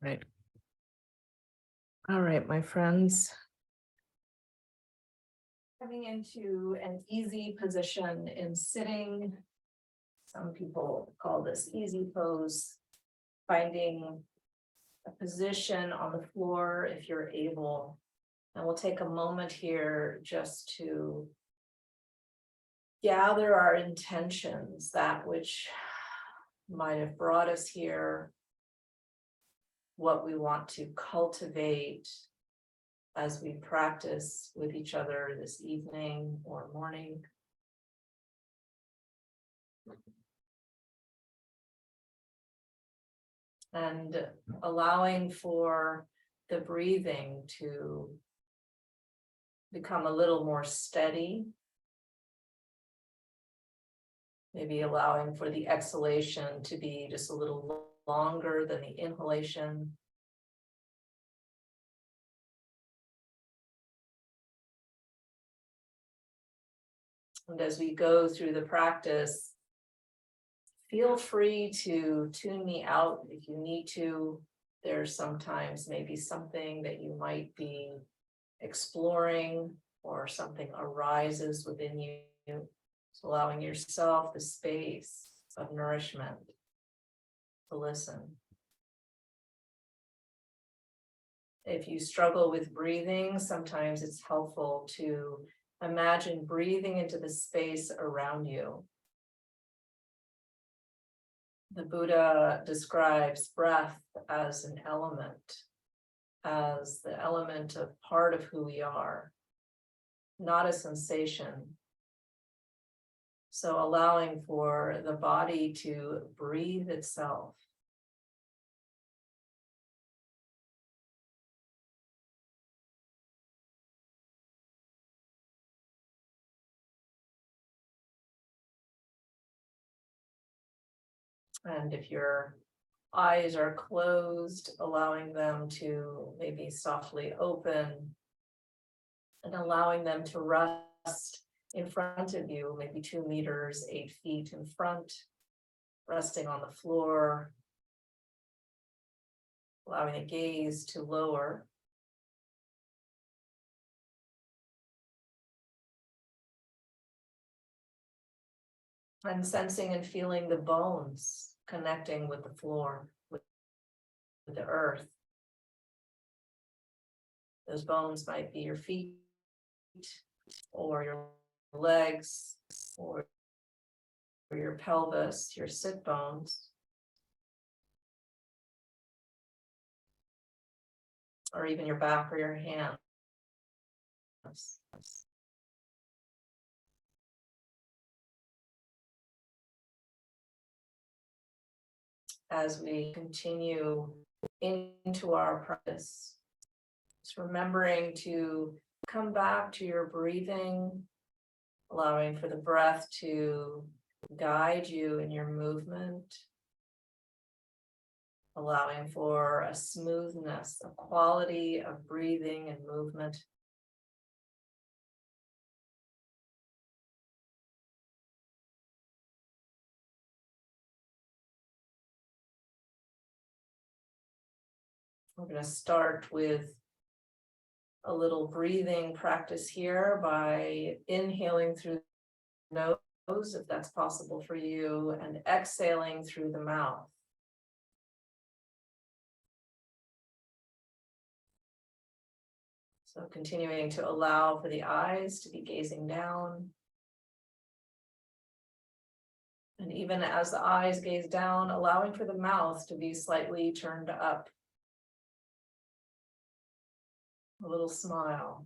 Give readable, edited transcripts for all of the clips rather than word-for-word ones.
Right. All right, my friends. Coming into an easy position in sitting. Some people call this easy pose. Finding a position on the floor if you're able. And we'll take a moment here just to gather our intentions, that which might have brought us here, what we want to cultivate as we practice with each other this evening or morning. And allowing for the breathing to become a little more steady. Maybe allowing for the exhalation to be just a little longer than the inhalation. And as we go through the practice, feel free to tune me out if you need to. There's sometimes maybe something that you might be exploring or something arises within you. So allowing yourself the space of nourishment to listen. If you struggle with breathing, sometimes it's helpful to imagine breathing into the space around you. The Buddha describes breath as an element, as the element of part of who we are, not a sensation. So allowing for the body to breathe itself. And if your eyes are closed, allowing them to maybe softly open and allowing them to rest in front of you, maybe 2 meters, 8 feet in front, resting on the floor, allowing the gaze to lower. And sensing and feeling the bones connecting with the floor, with the earth. Those bones might be your feet or your legs or your pelvis, your sit bones. Or even your back or your hands. As we continue into our practice, just remembering to come back to your breathing, allowing for the breath to guide you in your movement, allowing for a smoothness, a quality of breathing and movement. We're going to start with a little breathing practice here by inhaling through the nose, if that's possible for you, and exhaling through the mouth. So continuing to allow for the eyes to be gazing down. And even as the eyes gaze down, allowing for the mouth to be slightly turned up. A little smile.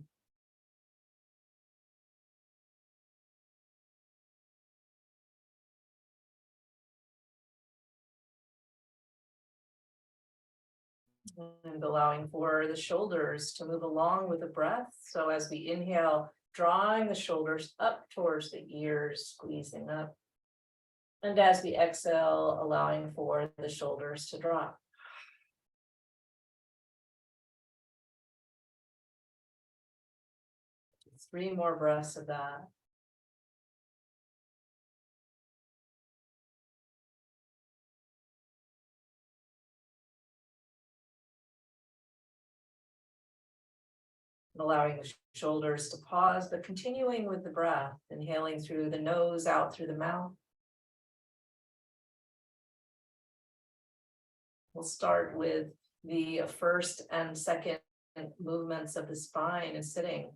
And allowing for the shoulders to move along with the breath. So as we inhale, drawing the shoulders up towards the ears, squeezing up. And as we exhale, allowing for the shoulders to drop. Three more breaths of that. allowing the shoulders to pause, but continuing with the breath, inhaling through the nose, out through the mouth. We'll start with the first and second movements of the spine and sitting.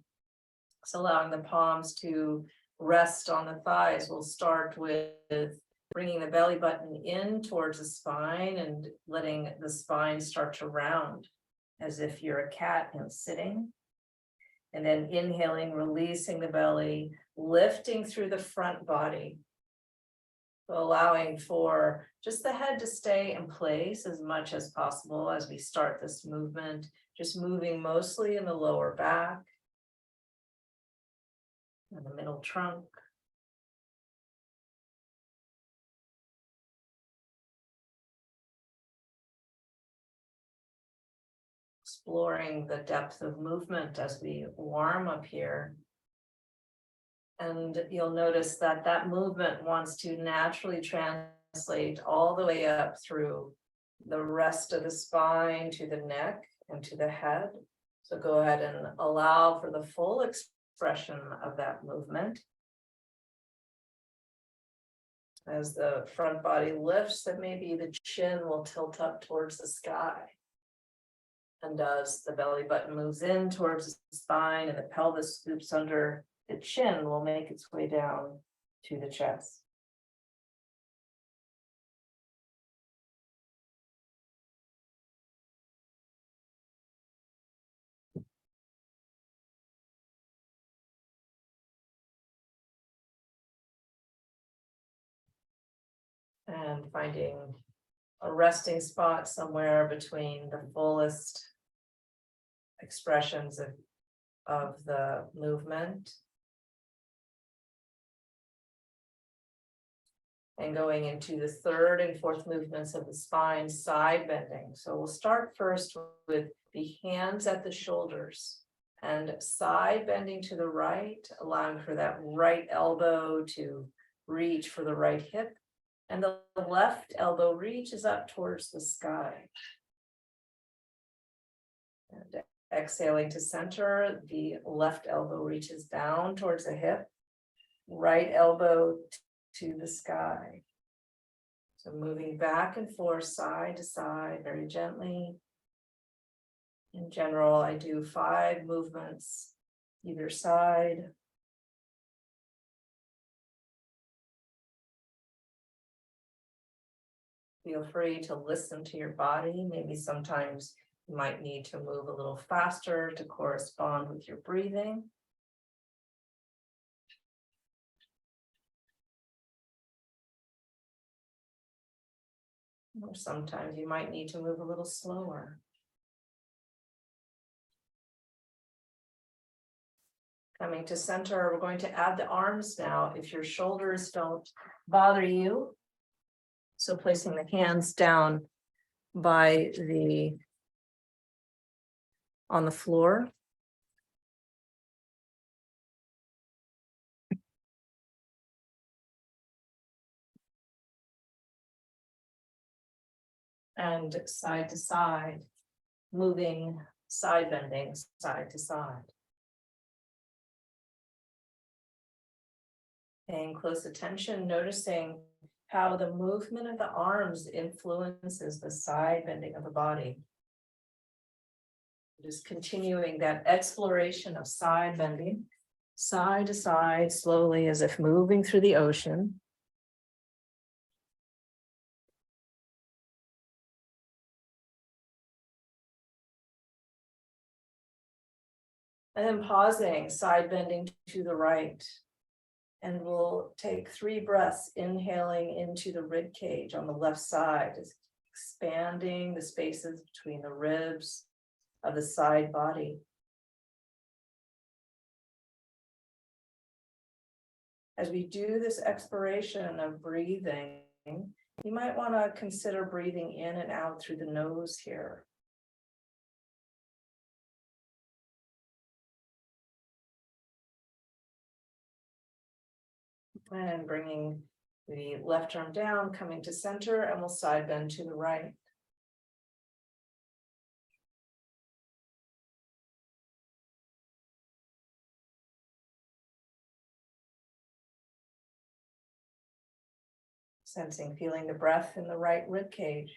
So allowing the palms to rest on the thighs. We'll start with bringing the belly button in towards the spine and letting the spine start to round as if you're a cat and sitting. And then inhaling, releasing the belly, lifting through the front body. So allowing for just the head to stay in place as much as possible as we start this movement, just moving mostly in the lower back and the middle trunk. Exploring the depth of movement as we warm up here. And you'll notice that that movement wants to naturally translate all the way up through the rest of the spine to the neck and to the head. So go ahead and allow for the full expression of that movement. As the front body lifts, that maybe the chin will tilt up towards the sky. And as the belly button moves in towards the spine and the pelvis scoops under, the chin will make its way down to the chest. And finding a resting spot somewhere between the fullest expressions of the movement. And going into the third and fourth movements of the spine, side bending. So we'll start first with the hands at the shoulders and side bending to the right, allowing for that right elbow to reach for the right hip. And the left elbow reaches up towards the sky. And exhaling to center, the left elbow reaches down towards the hip, right elbow to the sky. So moving back and forth, side to side, very gently. In general, I do 5 movements either side. Feel free to listen to your body. Maybe sometimes you might need to move a little faster to correspond with your breathing. Or sometimes you might need to move a little slower. Coming to center, we're going to add the arms now if your shoulders don't bother you. So placing the hands down on the floor. And side to side, moving, side bending, side to side. Paying close attention, noticing how the movement of the arms influences the side bending of the body. Just continuing that exploration of side bending, side to side, slowly as if moving through the ocean. And then pausing, side bending to the right. And we'll take 3 breaths, inhaling into the rib cage on the left side, expanding the spaces between the ribs of the side body. As we do this exploration of breathing, you might want to consider breathing in and out through the nose here. And bringing the left arm down, coming to center, and we'll side bend to the right. Sensing, feeling the breath in the right rib cage.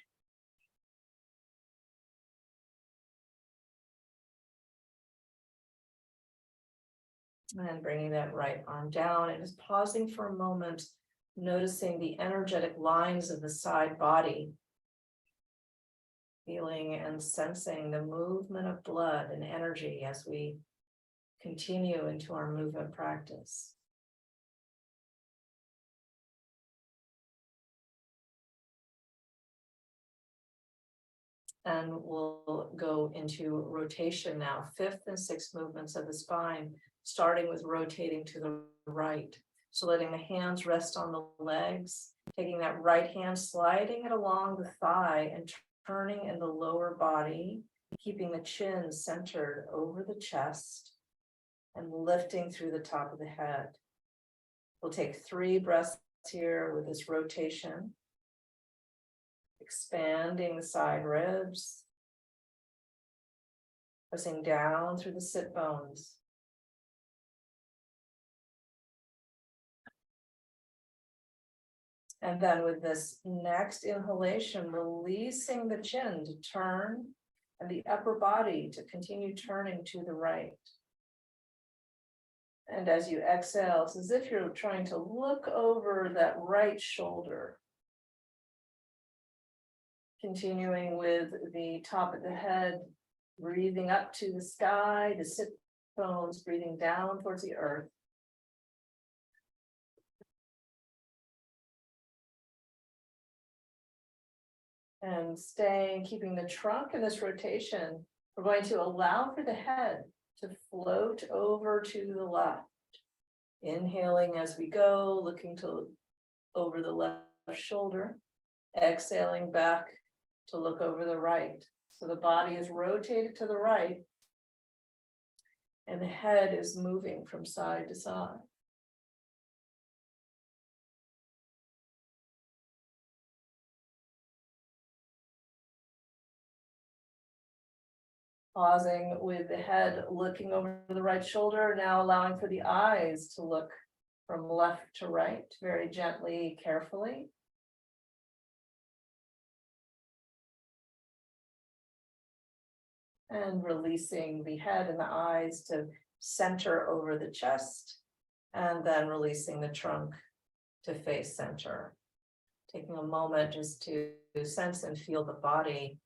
And bringing that right arm down and just pausing for a moment, noticing the energetic lines of the side body. Feeling and sensing the movement of blood and energy as we continue into our movement practice. And we'll go into rotation now, fifth and sixth movements of the spine, starting with rotating to the right. So letting the hands rest on the legs, taking that right hand, sliding it along the thigh and turning in the lower body, keeping the chin centered over the chest and lifting through the top of the head. We'll take 3 breaths here with this rotation. Expanding the side ribs, pressing down through the sit bones. And then with this next inhalation, releasing the chin to turn and the upper body to continue turning to the right. And as you exhale, it's as if you're trying to look over that right shoulder. Continuing with the top of the head, breathing up to the sky, the sit bones, breathing down towards the earth. And staying, keeping the trunk in this rotation, we're going to allow for the head to float over to the left. Inhaling as we go, looking to over the left shoulder. Exhaling back to look over the right. So the body is rotated to the right and the head is moving from side to side. Pausing with the head looking over the right shoulder, now allowing for the eyes to look from left to right, very gently, carefully. And releasing the head and the eyes to center over the chest, and then releasing the trunk to face center. Taking a moment just to sense and feel the body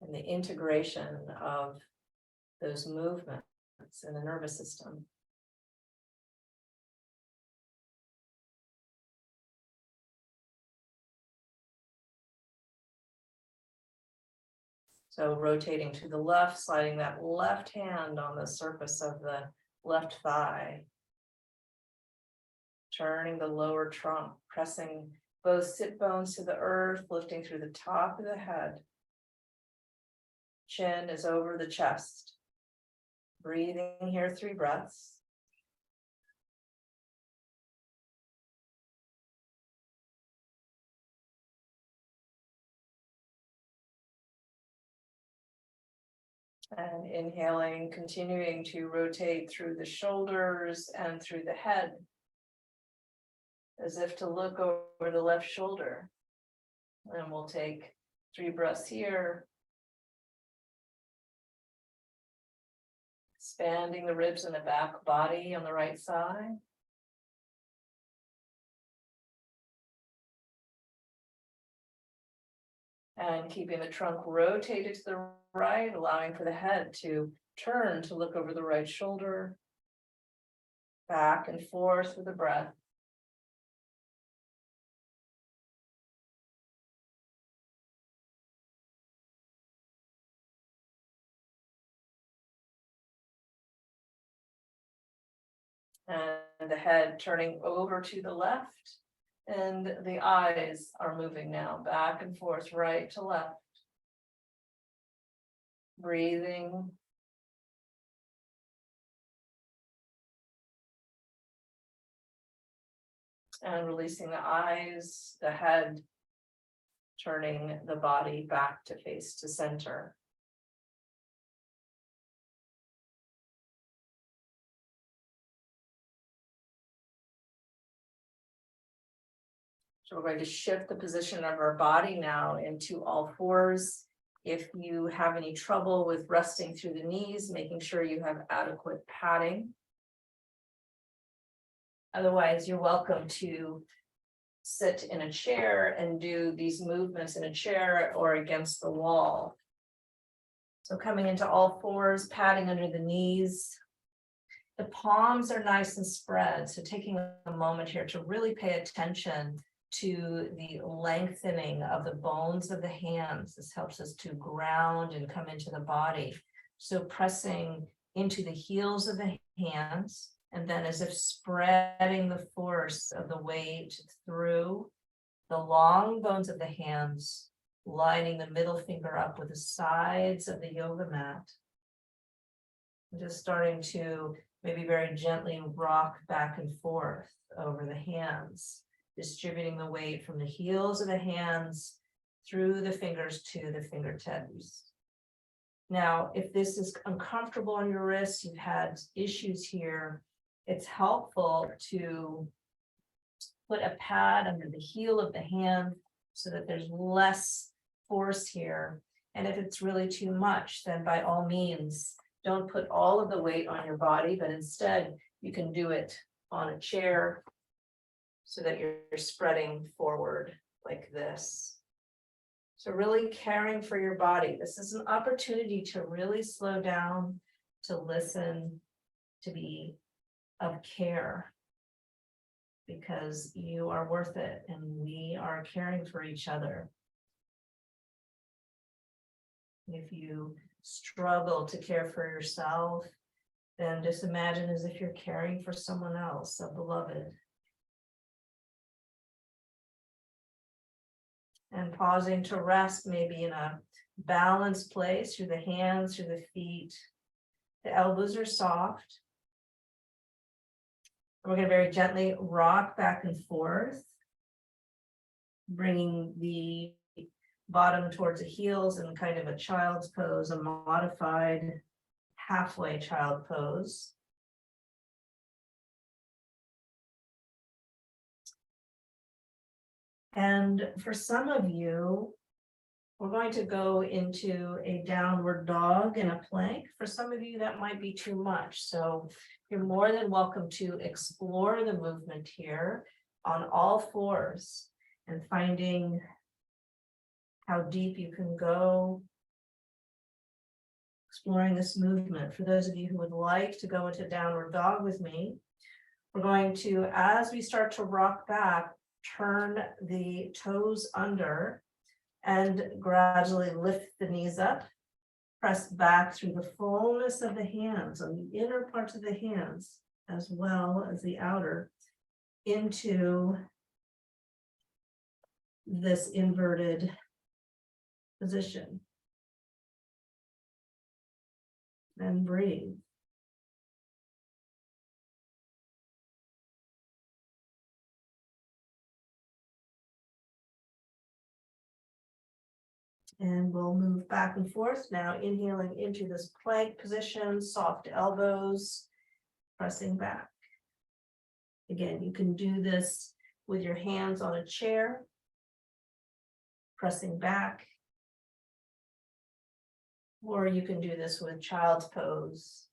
and the integration of those movements in the nervous system. So rotating to the left, sliding that left hand on the surface of the left thigh. Turning the lower trunk, pressing both sit bones to the earth, lifting through the top of the head. Chin is over the chest. Breathing here 3 breaths. And inhaling, continuing to rotate through the shoulders and through the head, as if to look over the left shoulder. And we'll take 3 breaths here. Expanding the ribs in the back body on the right side. And keeping the trunk rotated to the right, allowing for the head to turn to look over the right shoulder. Back and forth with the breath. And the head turning over to the left, and the eyes are moving now back and forth, right to left. Breathing. And releasing the eyes, the head, turning the body back to face to center. So we're going to shift the position of our body now into all fours. If you have any trouble with resting through the knees, making sure you have adequate padding. Otherwise, you're welcome to sit in a chair and do these movements in a chair or against the wall. So coming into all fours, padding under the knees. The palms are nice and spread. So taking a moment here to really pay attention to the lengthening of the bones of the hands. This helps us to ground and come into the body. So pressing into the heels of the hands, and then as if spreading the force of the weight through the long bones of the hands, lining the middle finger up with the sides of the yoga mat. And just starting to maybe very gently rock back and forth over the hands, distributing the weight from the heels of the hands through the fingers to the fingertips. Now, if this is uncomfortable on your wrists, you've had issues here, it's helpful to put a pad under the heel of the hand so that there's less force here. And if it's really too much, then by all means, don't put all of the weight on your body, but instead you can do it on a chair so that you're spreading forward like this. So really caring for your body. This is an opportunity to really slow down, to listen, to be of care, because you are worth it and we are caring for each other. If you struggle to care for yourself, then just imagine as if you're caring for someone else, a beloved. And pausing to rest, maybe in a balanced place through the hands, through the feet. The elbows are soft. We're going to very gently rock back and forth, bringing the bottom towards the heels in kind of a child's pose, a modified halfway child pose. And for some of you, we're going to go into a downward dog and a plank. For some of you, that might be too much. So you're more than welcome to explore the movement here on all fours and finding how deep you can go, exploring this movement. For those of you who would like to go into downward dog with me, we're going to, as we start to rock back, turn the toes under and gradually lift the knees up, press back through the fullness of the hands on the inner parts of the hands, as well as the outer, into this inverted position. And breathe. And we'll move back and forth now, inhaling into this plank position, soft elbows, pressing back. Again, you can do this with your hands on a chair, pressing back, or you can do this with child's pose.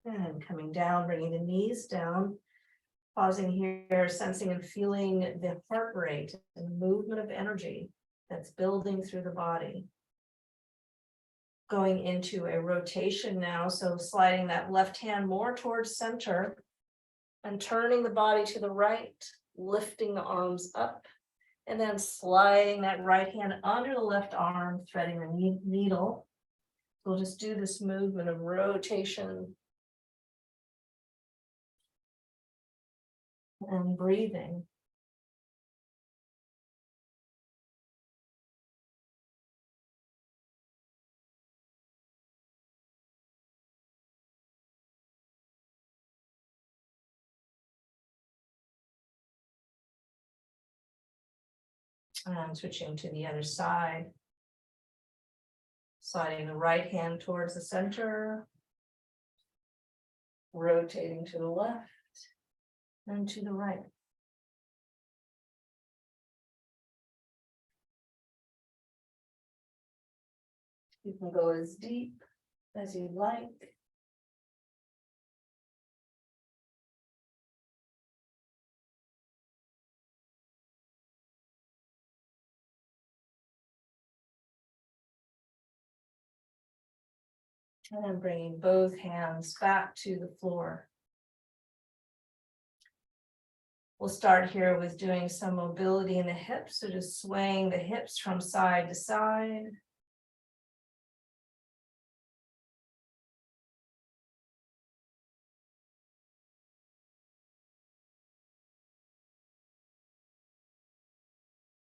And coming down, bringing the knees down. Pausing here, sensing and feeling the heart rate and movement of energy that's building through the body. Going into a rotation now, so sliding that left hand more towards center and turning the body to the right, lifting the arms up, and then sliding that right hand under the left arm, threading the needle. We'll just do this movement of rotation and breathing. And switching to the other side. Sliding the right hand towards the center. rotating to the left and to the right. You can go as deep as you like. And I'm bringing both hands back to the floor. We'll start here with doing some mobility in the hips, so just swaying the hips from side to side.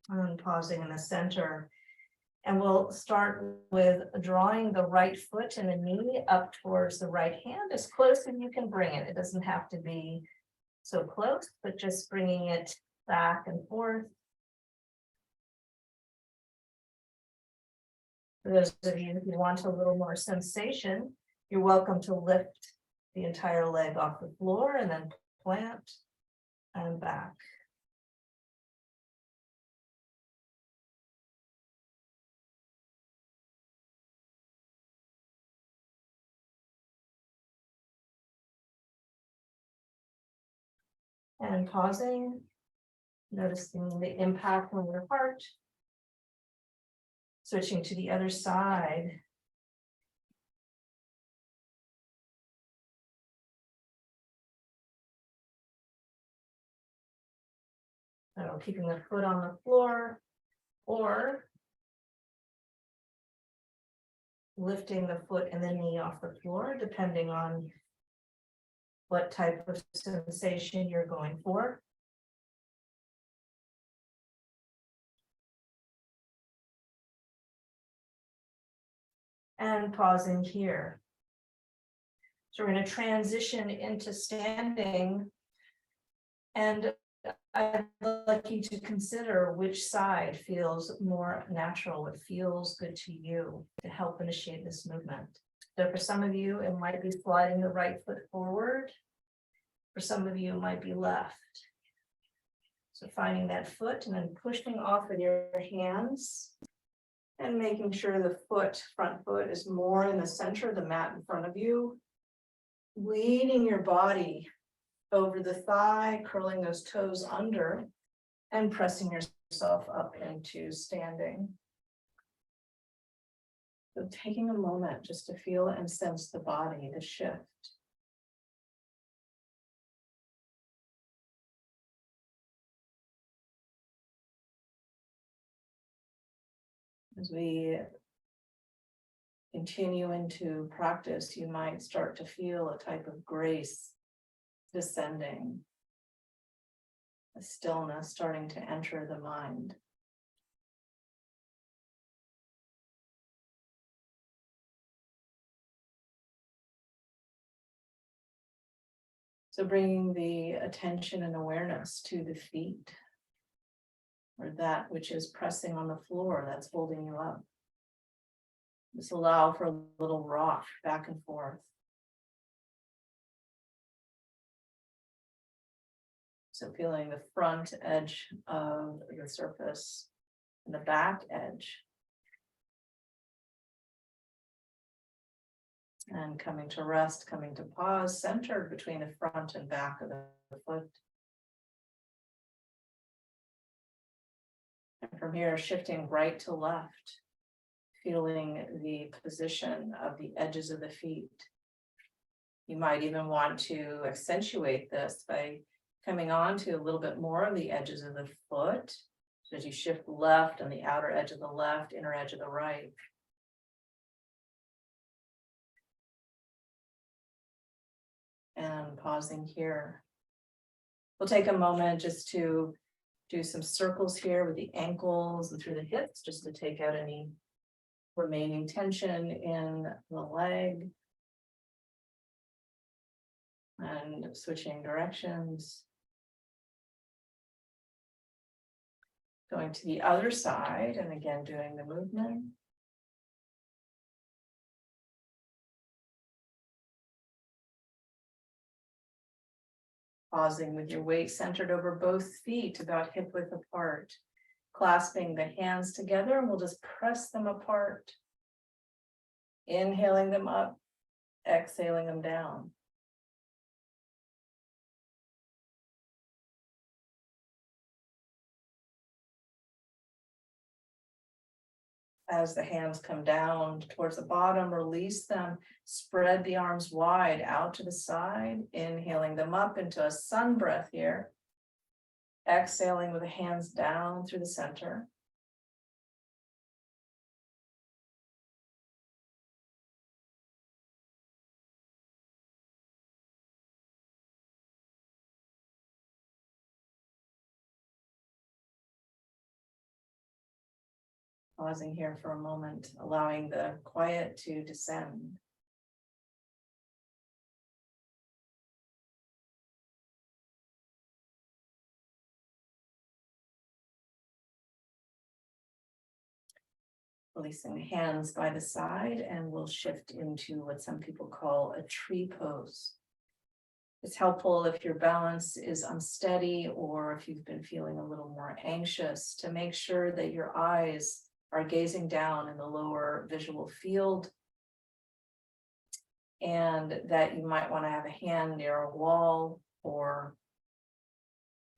And pausing in the center. And we'll start with drawing the right foot and the knee up towards the right hand as close as you can bring it. It doesn't have to be so close, but just bringing it back and forth. For those of you who want a little more sensation, you're welcome to lift the entire leg off the floor and then plant and back. And pausing, noticing the impact on your heart. Switching to the other side. So keeping the foot on the floor or lifting the foot and the knee off the floor, depending on what type of sensation you're going for. And pausing here. So we're going to transition into standing, and I'd like you to consider which side feels more natural, what feels good to you to help initiate this movement. So for some of you, it might be sliding the right foot forward. For some of you, it might be left. So finding that foot and then pushing off with your hands and making sure the front foot is more in the center of the mat in front of you. Leading your body over the thigh, curling those toes under and pressing yourself up into standing. So taking a moment just to feel and sense the body, the shift. As we continue into practice, you might start to feel a type of grace descending, a stillness starting to enter the mind. So bringing the attention and awareness to the feet, or that which is pressing on the floor that's holding you up. Just allow for a little rock back and forth. So feeling the front edge of the surface and the back edge. And coming to rest, coming to pause, centered between the front and back of the foot. And from here, shifting right to left, feeling the position of the edges of the feet. You might even want to accentuate this by coming on to a little bit more of the edges of the foot. So as you shift left on the outer edge of the left, inner edge of the right. And pausing here. We'll take a moment just to do some circles here with the ankles and through the hips, just to take out any remaining tension in the leg. And switching directions. Going to the other side and again doing the movement. Pausing with your weight centered over both feet, about hip width apart. Clasping the hands together, and we'll just press them apart. Inhaling them up, exhaling them down. As the hands come down towards the bottom, release them, spread the arms wide out to the side, inhaling them up into a sun breath here. Exhaling with the hands down through the center. Pausing here for a moment, allowing the quiet to descend. Releasing the hands by the side, and we'll shift into what some people call a tree pose. It's helpful if your balance is unsteady or if you've been feeling a little more anxious to make sure that your eyes are gazing down in the lower visual field, and that you might want to have a hand near a wall or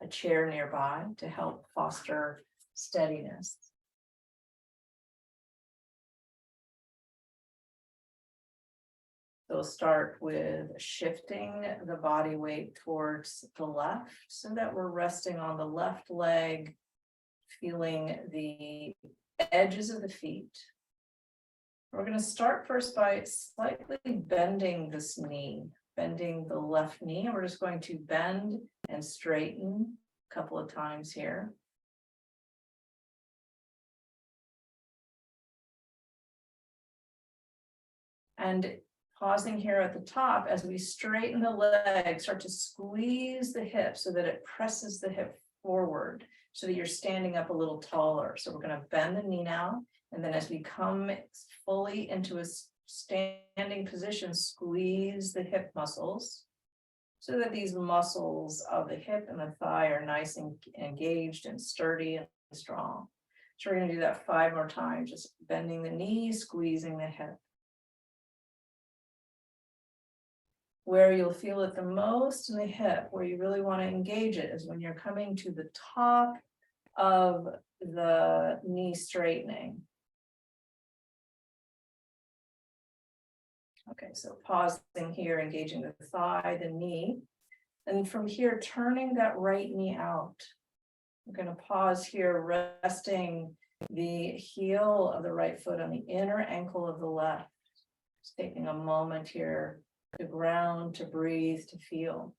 a chair nearby to help foster steadiness. So we'll start with shifting the body weight towards the left so that we're resting on the left leg, feeling the edges of the feet. We're going to start first by slightly bending this knee, bending the left knee, and we're just going to bend and straighten a couple of times here. And pausing here at the top, as we straighten the leg, start to squeeze the hip so that it presses the hip forward so that you're standing up a little taller. So we're going to bend the knee now. And then as we come fully into a standing position, squeeze the hip muscles so that these muscles of the hip and the thigh are nice and engaged and sturdy and strong. So we're going to do that 5 more times, just bending the knee, squeezing the hip. Where you'll feel it the most in the hip, where you really want to engage it, is when you're coming to the top of the knee straightening. Okay, so pausing here, engaging the thigh, the knee, and from here, turning that right knee out. We're going to pause here, resting the heel of the right foot on the inner ankle of the left. Just taking a moment here to ground, to breathe, to feel.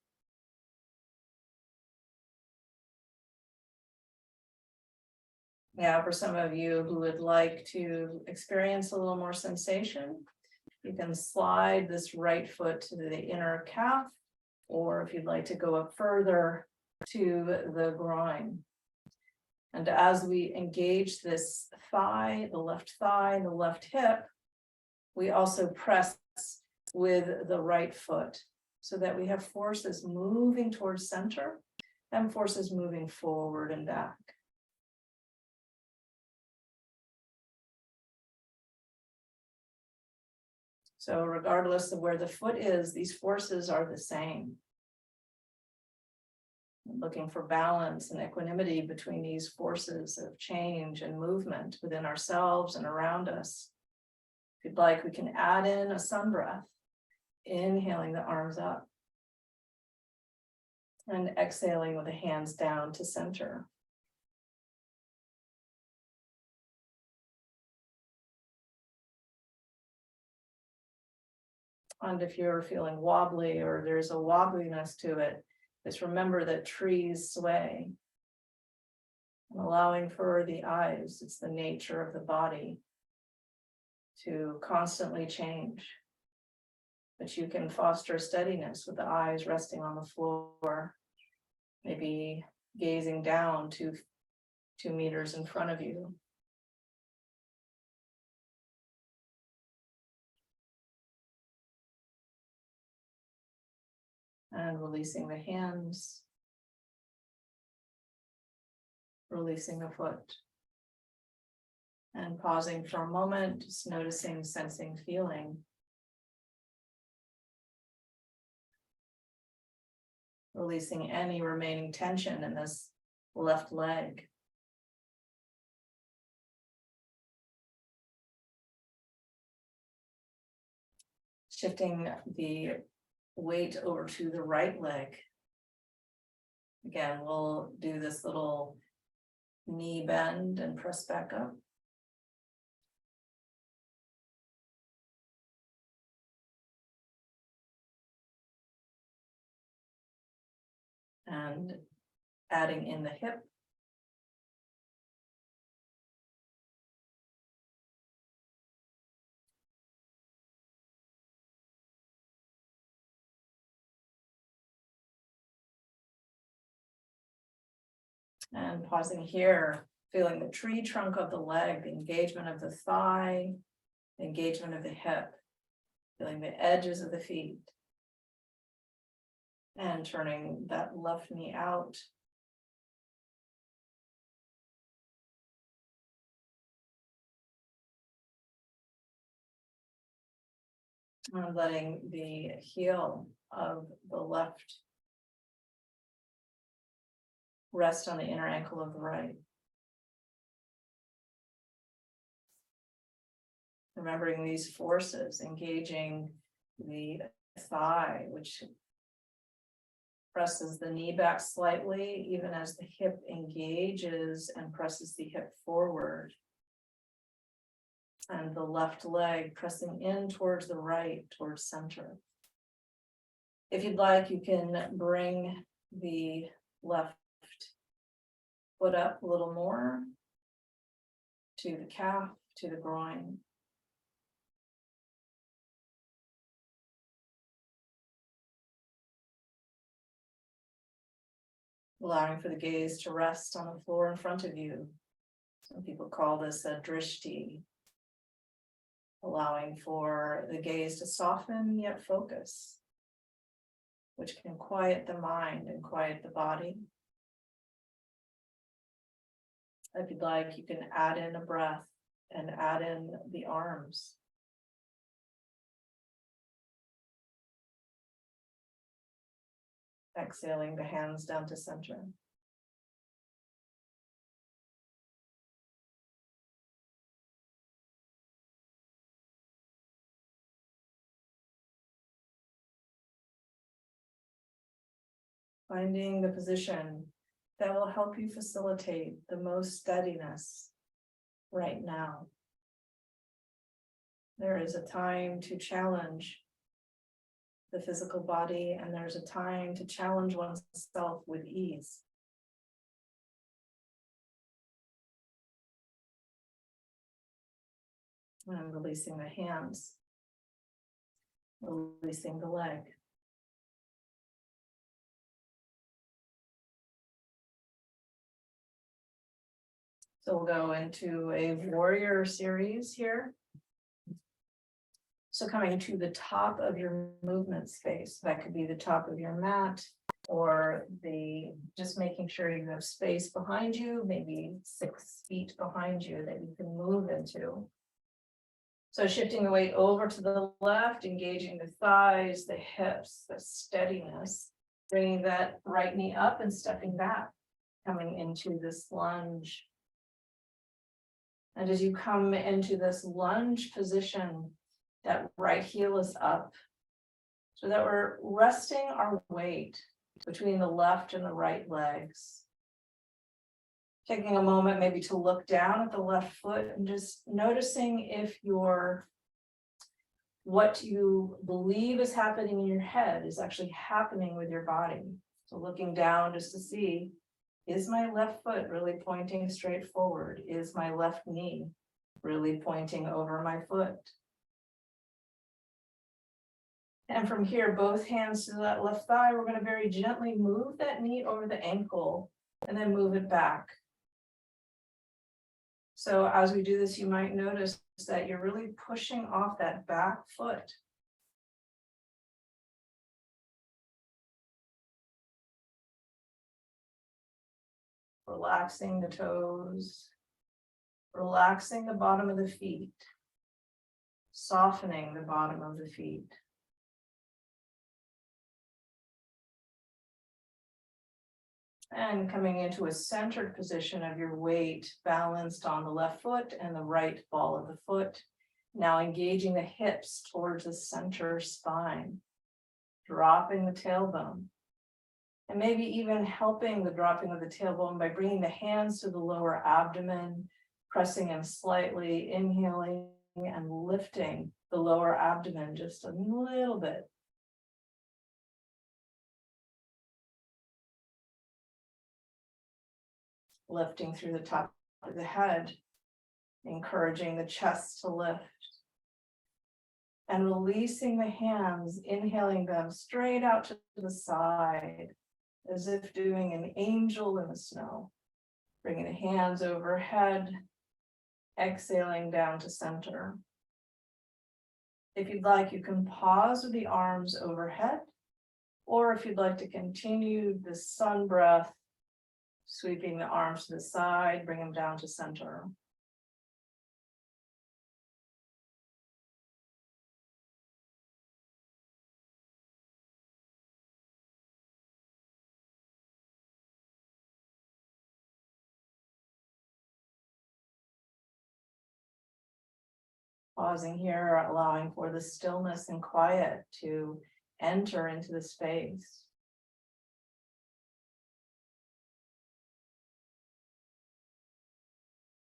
Now, for some of you who would like to experience a little more sensation, you can slide this right foot to the inner calf, or if you'd like to go up further, to the groin. And as we engage this thigh, the left hip, we also press with the right foot so that we have forces moving towards center and forces moving forward and back. So regardless of where the foot is, these forces are the same. Looking for balance and equanimity between these forces of change and movement within ourselves and around us. If you'd like, we can add in a sun breath, inhaling the arms up and exhaling with the hands down to center. And if you're feeling wobbly or there's a wobbliness to it, just remember that trees sway. And allowing for the eyes, it's the nature of the body to constantly change. But you can foster steadiness with the eyes resting on the floor, maybe gazing down 2 meters in front of you. And releasing the hands. Releasing the foot. And pausing for a moment, just noticing, sensing, feeling. Releasing any remaining tension in this left leg. Shifting the weight over to the right leg. Again, we'll do this little knee bend and press back up. And adding in the hip. And pausing here, feeling the tree trunk of the leg, the engagement of the thigh, the engagement of the hip, feeling the edges of the feet. And turning that left knee out. And letting the heel of the left rest on the inner ankle of the right. Remembering these forces, engaging the thigh, which presses the knee back slightly, even as the hip engages and presses the hip forward. And the left leg pressing in towards the right, towards center. If you'd like, you can bring the left foot up a little more to the calf, to the groin. Allowing for the gaze to rest on the floor in front of you. Some people call this a drishti. Allowing for the gaze to soften yet focus, which can quiet the mind and quiet the body. If you'd like, you can add in a breath and add in the arms. Exhaling the hands down to center. Finding the position that will help you facilitate the most steadiness right now. There is a time to challenge the physical body, and there's a time to challenge oneself with ease. And releasing the hands, releasing the leg. So we'll go into a warrior series here. So coming to the top of your movement space, that could be the top of your mat, or just making sure you have space behind you, maybe 6 feet behind you that you can move into. So shifting the weight over to the left, engaging the thighs, the hips, the steadiness, bringing that right knee up and stepping back, coming into this lunge. And as you come into this lunge position, that right heel is up, so that we're resting our weight between the left and the right legs. Taking a moment maybe to look down at the left foot and just noticing if what you believe is happening in your head is actually happening with your body. So looking down just to see, is my left foot really pointing straight forward? Is my left knee really pointing over my foot? And from here, both hands to that left thigh, we're going to very gently move that knee over the ankle and then move it back. So as we do this, you might notice that you're really pushing off that back foot. Relaxing the toes, relaxing the bottom of the feet, softening the bottom of the feet. And coming into a centered position of your weight, balanced on the left foot and the right ball of the foot. Now engaging the hips towards the center spine, dropping the tailbone. And maybe even helping the dropping of the tailbone by bringing the hands to the lower abdomen, pressing in slightly, inhaling and lifting the lower abdomen just a little bit. Lifting through the top of the head, encouraging the chest to lift. And releasing the hands, inhaling them straight out to the side, as if doing an angel in the snow. Bringing the hands overhead, exhaling down to center. If you'd like, you can pause with the arms overhead, or if you'd like to continue the sun breath, sweeping the arms to the side, bring them down to center. Pausing here, allowing for the stillness and quiet to enter into the space.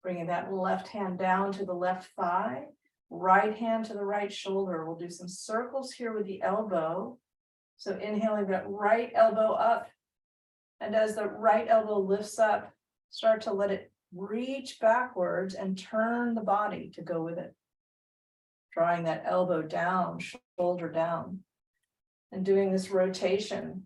Bringing that left hand down to the left thigh, right hand to the right shoulder. We'll do some circles here with the elbow. So inhaling that right elbow up. And as the right elbow lifts up, start to let it reach backwards and turn the body to go with it. Drawing that elbow down, shoulder down, and doing this rotation.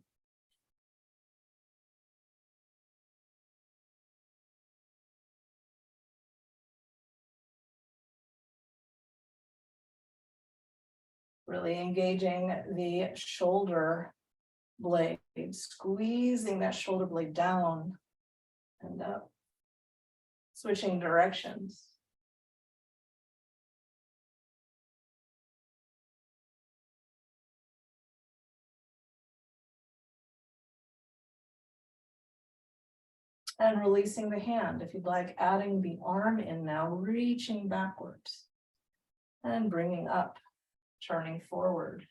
Really engaging the shoulder blade, squeezing that shoulder blade down and up, switching directions. And releasing the hand, if you'd like, adding the arm in now, reaching backwards and bringing up, turning forward,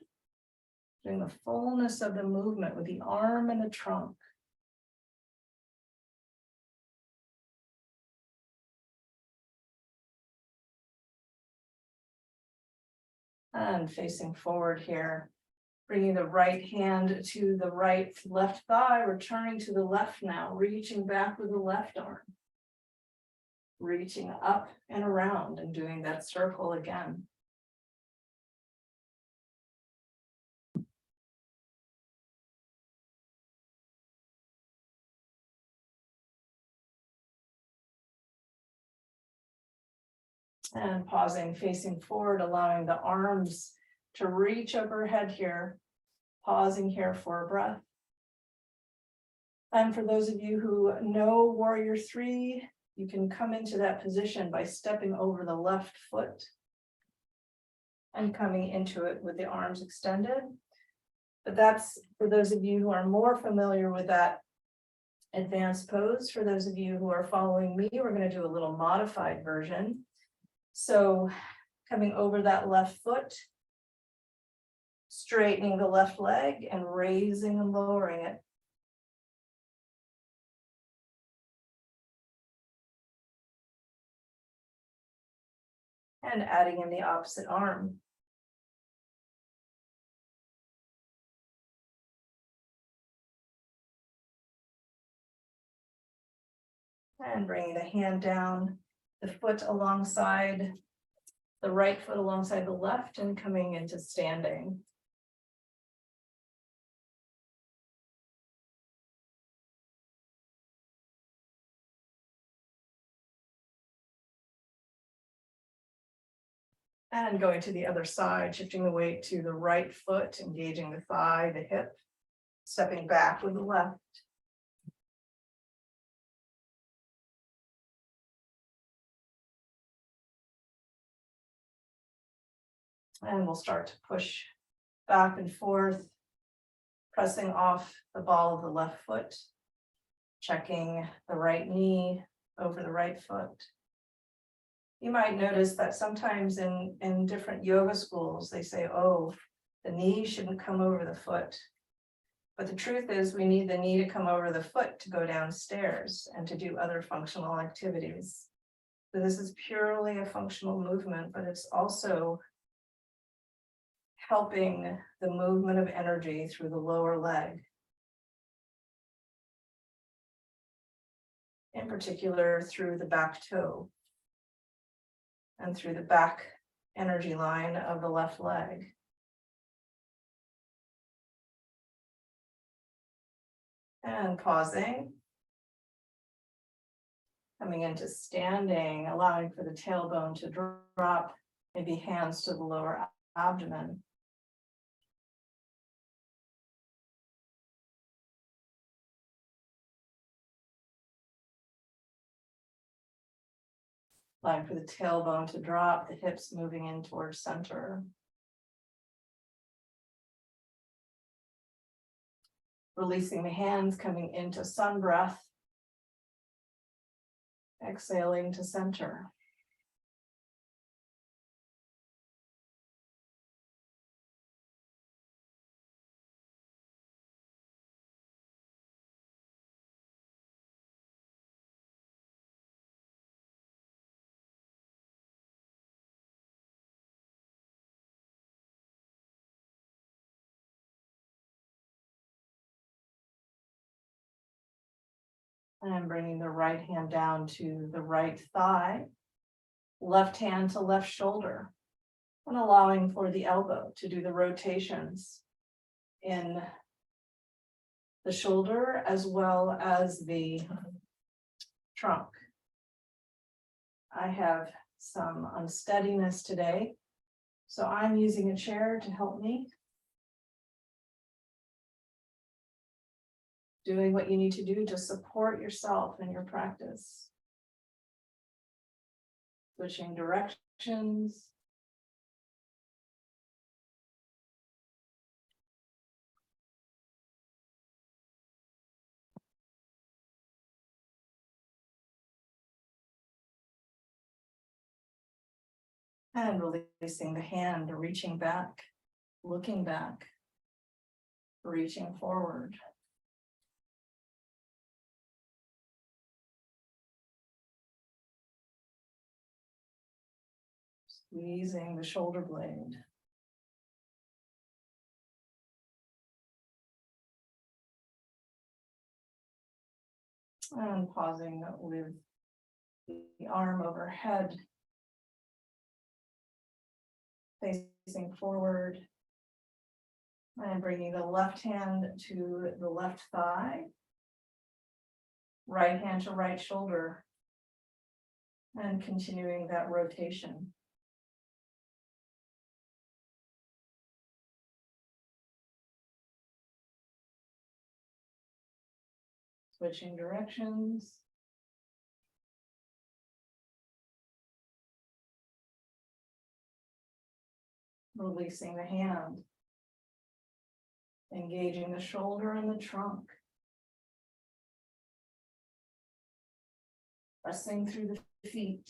doing the fullness of the movement with the arm and the trunk. And facing forward here, bringing the right hand to the right left thigh, returning to the left now, reaching back with the left arm. Reaching up and around and doing that circle again. And pausing, facing forward, allowing the arms to reach overhead here. Pausing here for a breath. And for those of you who know Warrior 3, you can come into that position by stepping over the left foot and coming into it with the arms extended. But that's for those of you who are more familiar with that advanced pose. For those of you who are following me, we're going to do a little modified version. So coming over that left foot, straightening the left leg and raising and lowering it. And adding in the opposite arm. And bringing the hand down, the foot alongside, the right foot alongside the left, and coming into standing. And going to the other side, shifting the weight to the right foot, engaging the thigh, the hip, stepping back with the left. And we'll start to push back and forth, pressing off the ball of the left foot, checking the right knee over the right foot. You might notice that sometimes in different yoga schools, they say, oh, the knee shouldn't come over the foot. But the truth is we need the knee to come over the foot to go downstairs and to do other functional activities. So this is purely a functional movement, but it's also helping the movement of energy through the lower leg. In particular, through the back toe and through the back energy line of the left leg. And pausing, coming into standing, allowing for the tailbone to drop, maybe hands to the lower abdomen. Allowing for the tailbone to drop, the hips moving in towards center. Releasing the hands, coming into sun breath. Exhaling to center. And bringing the right hand down to the right thigh, left hand to left shoulder, and allowing for the elbow to do the rotations in the shoulder as well as the trunk. I have some unsteadiness today, so I'm using a chair to help me. Doing what you need to do to support yourself in your practice. Switching directions. And releasing the hand, reaching back, looking back, reaching forward. Squeezing the shoulder blade. And pausing with the arm overhead, facing forward. And bringing the left hand to the left thigh. Right hand to right shoulder. And continuing that rotation. Switching directions. Releasing the hand. Engaging the shoulder and the trunk. Pressing through the feet.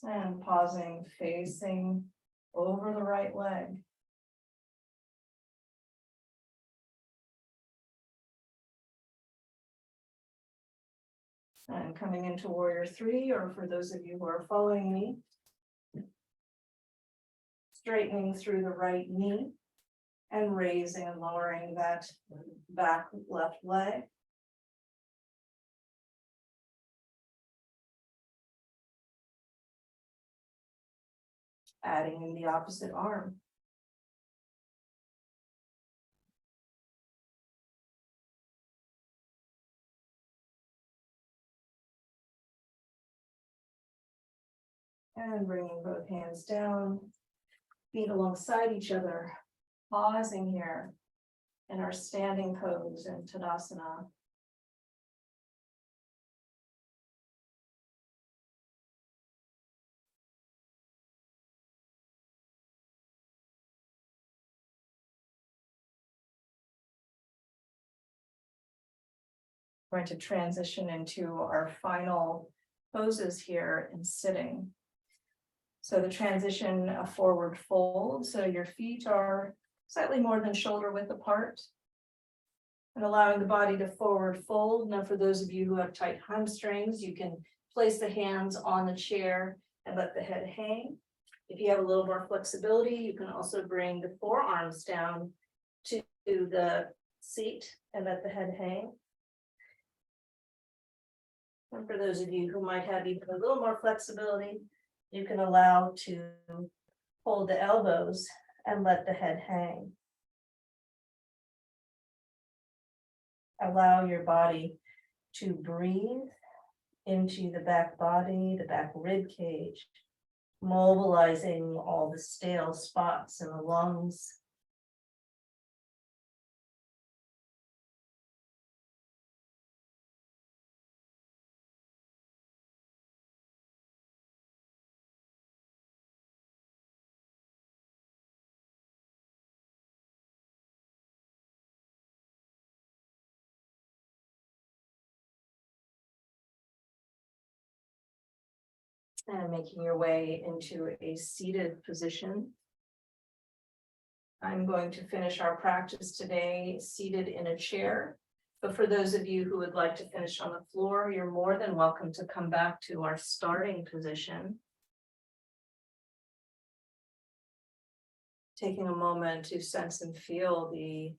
And pausing, facing over the right leg. And coming into warrior three, or for those of you who are following me, straightening through the right knee and raising and lowering that back left leg. Adding in the opposite arm. And bringing both hands down, feet alongside each other, pausing here in our standing pose in Tadasana. going to transition into our final poses here in sitting. So the transition, a forward fold, so your feet are slightly more than shoulder width apart. And allowing the body to forward fold. Now, for those of you who have tight hamstrings, you can place the hands on the chair and let the head hang. If you have a little more flexibility, you can also bring the forearms down to the seat and let the head hang. And for those of you who might have even a little more flexibility, you can allow to hold the elbows and let the head hang. Allow your body to breathe into the back body, the back rib cage, mobilizing all the stale spots in the lungs. And making your way into a seated position. I'm going to finish our practice today seated in a chair. But for those of you who would like to finish on the floor, you're more than welcome to come back to our starting position. Taking a moment to sense and feel the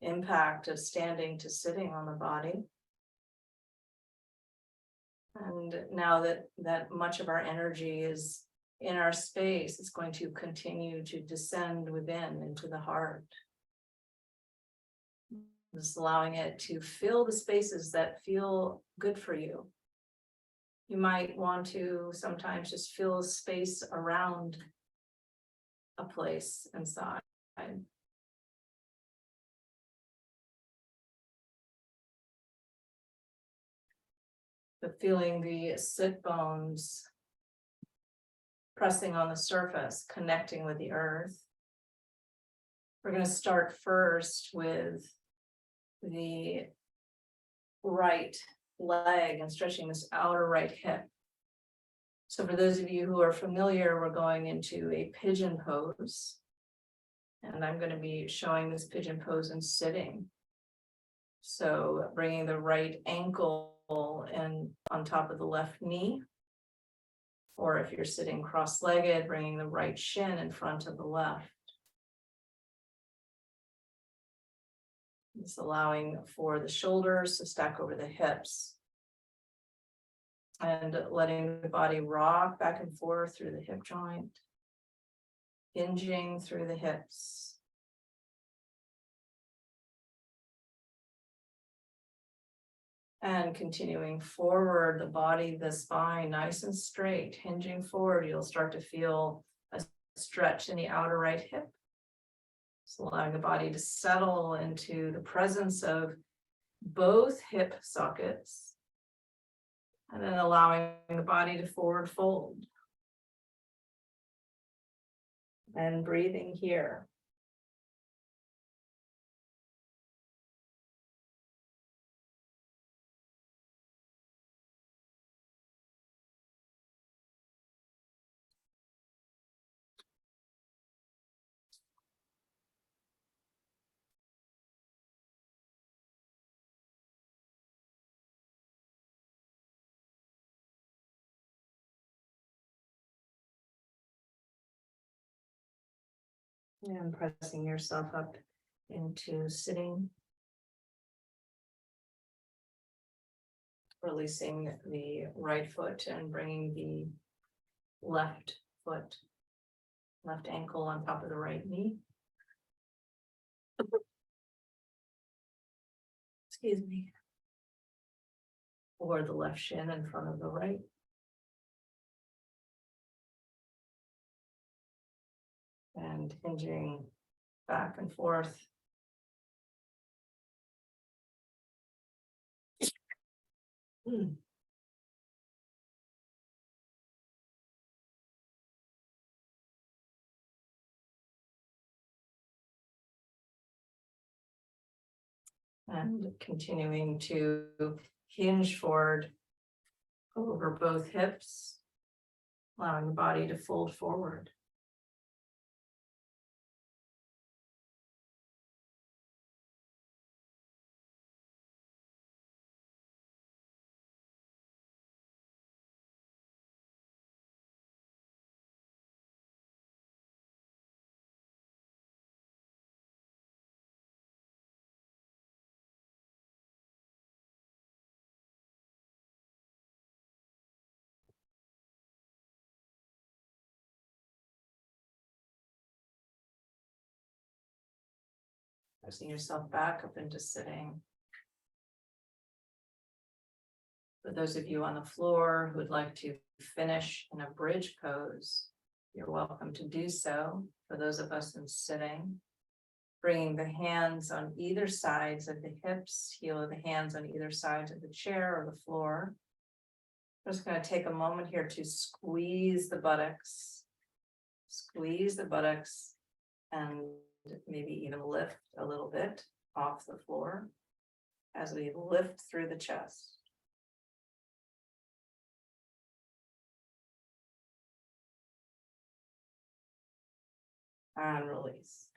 impact of standing to sitting on the body. And now that much of our energy is in our space, it's going to continue to descend within into the heart. Just allowing it to fill the spaces that feel good for you. You might want to sometimes just fill space around a place inside. But feeling the sit bones pressing on the surface, connecting with the earth. We're going to start first with the right leg and stretching this outer right hip. So for those of you who are familiar, we're going into a pigeon pose. And I'm going to be showing this pigeon pose in sitting. So bringing the right ankle in on top of the left knee. Or if you're sitting cross-legged, bringing the right shin in front of the left. Just allowing for the shoulders to stack over the hips. And letting the body rock back and forth through the hip joint. Hinging through the hips. And continuing forward, the body, the spine, nice and straight, hinging forward. You'll start to feel a stretch in the outer right hip. So allowing the body to settle into the presence of both hip sockets. And then allowing the body to forward fold. And breathing here. And pressing yourself up into sitting. Releasing the right foot and bringing the left foot, left ankle on top of the right knee. Excuse me. Or the left shin in front of the right. And hinging back and forth. And continuing to hinge forward over both hips, allowing the body to fold forward. Pressing yourself back up into sitting. For those of you on the floor who would like to finish in a bridge pose, you're welcome to do so. For those of us in sitting, bringing the hands on either sides of the hips, heel of the hands on either sides of the chair or the floor. I'm just going to take a moment here to squeeze the buttocks, and maybe even lift a little bit off the floor as we lift through the chest. And release.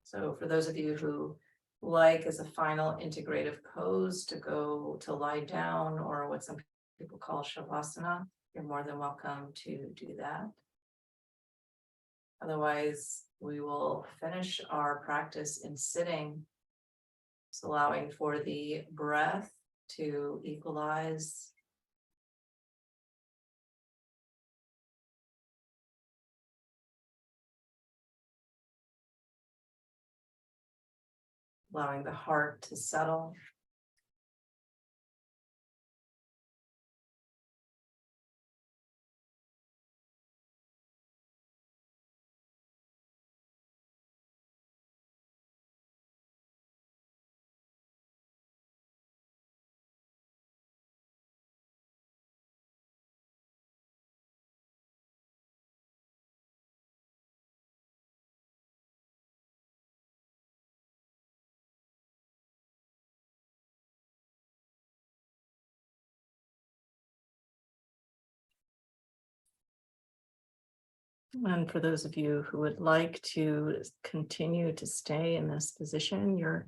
So for those of you who like as a final integrative pose to go to lie down, or what some people call shavasana, you're more than welcome to do that. Otherwise, we will finish our practice in sitting, so allowing for the breath to equalize. Allowing the heart to settle. And for those of you who would like to continue to stay in this position, you're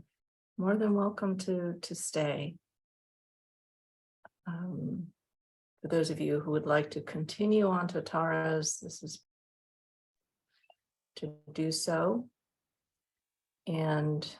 more than welcome to stay. For those of you who would like to continue on to Taras, this is to do so. And